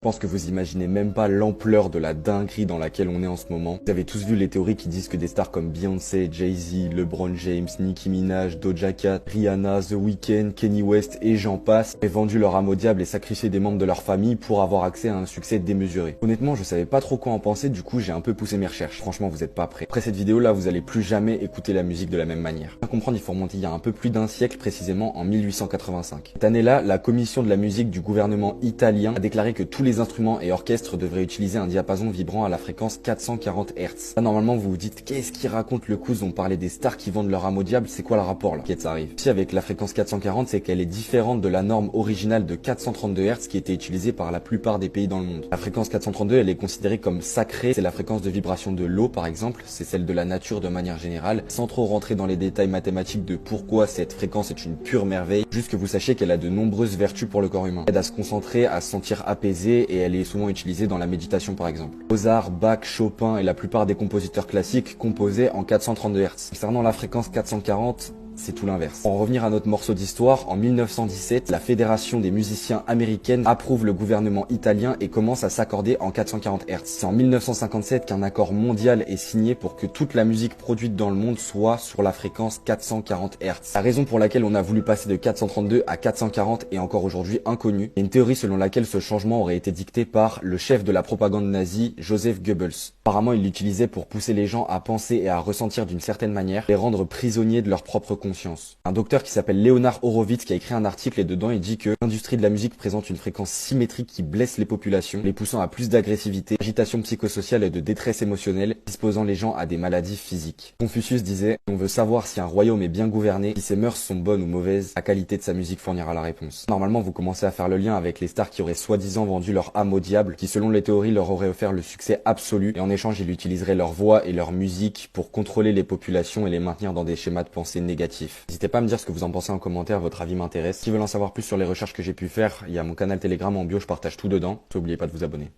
Je pense que vous imaginez même pas l'ampleur de la dinguerie dans laquelle on est en ce moment. Vous avez tous vu les théories qui disent que des stars comme Beyoncé, Jay-Z, LeBron James, Nicki Minaj, Doja Cat, Rihanna, The Weeknd, Kanye West et j'en passe aient vendu leur âme au diable et sacrifié des membres de leur famille pour avoir accès à un succès démesuré. Honnêtement, je savais pas trop quoi en penser, du coup j'ai un peu poussé mes recherches. Franchement, vous êtes pas prêts. Après cette vidéo là, vous allez plus jamais écouter la musique de la même manière. Pour comprendre, il faut remonter il y a un peu plus d'un siècle, précisément en 1885. Cette année-là, la commission de la musique du gouvernement italien a déclaré que tous les instruments et orchestres devrait utiliser un diapason vibrant à la fréquence 440 Hz. Là, normalement, vous vous dites, qu'est-ce qui raconte le cousin? On parlait des stars qui vendent leur âme au diable, c'est quoi le rapport là? Ça arrive. Si avec la fréquence 440, c'est qu'elle est différente de la norme originale de 432 Hz qui était utilisée par la plupart des pays dans le monde. La fréquence 432, elle est considérée comme sacrée, c'est la fréquence de vibration de l'eau par exemple, c'est celle de la nature de manière générale, sans trop rentrer dans les détails mathématiques de pourquoi cette fréquence est une pure merveille, juste que vous sachiez qu'elle a de nombreuses vertus pour le corps humain. Elle aide à se concentrer, à se sentir apaisé et elle est souvent utilisée dans la méditation par exemple. Mozart, Bach, Chopin et la plupart des compositeurs classiques composaient en 432 Hz. Concernant la fréquence 440, c'est tout l'inverse. Pour en revenir à notre morceau d'histoire, en 1917, la Fédération des musiciens américaines approuve le gouvernement italien et commence à s'accorder en 440 Hz. C'est en 1957 qu'un accord mondial est signé pour que toute la musique produite dans le monde soit sur la fréquence 440 Hz. La raison pour laquelle on a voulu passer de 432 à 440 est encore aujourd'hui inconnue. Il y a une théorie selon laquelle ce changement aurait été dicté par le chef de la propagande nazie, Joseph Goebbels. Apparemment, il l'utilisait pour pousser les gens à penser et à ressentir d'une certaine manière, les rendre prisonniers de leur propre conscience. Un docteur qui s'appelle Leonard Horowitz qui a écrit un article et dedans il dit que l'industrie de la musique présente une fréquence symétrique qui blesse les populations, les poussant à plus d'agressivité, d'agitation psychosociale et de détresse émotionnelle, disposant les gens à des maladies physiques. Confucius disait, on veut savoir si un royaume est bien gouverné, si ses mœurs sont bonnes ou mauvaises, la qualité de sa musique fournira la réponse. Normalement, vous commencez à faire le lien avec les stars qui auraient soi-disant vendu leur âme au diable, qui selon les théories leur auraient offert le succès absolu, et en échange ils utiliseraient leur voix et leur musique pour contrôler les populations et les maintenir dans des schémas de pensée négatifs. N'hésitez pas à me dire ce que vous en pensez en commentaire, votre avis m'intéresse. Si vous voulez en savoir plus sur les recherches que j'ai pu faire, il y a mon canal Telegram en bio, je partage tout dedans. N'oubliez pas de vous abonner.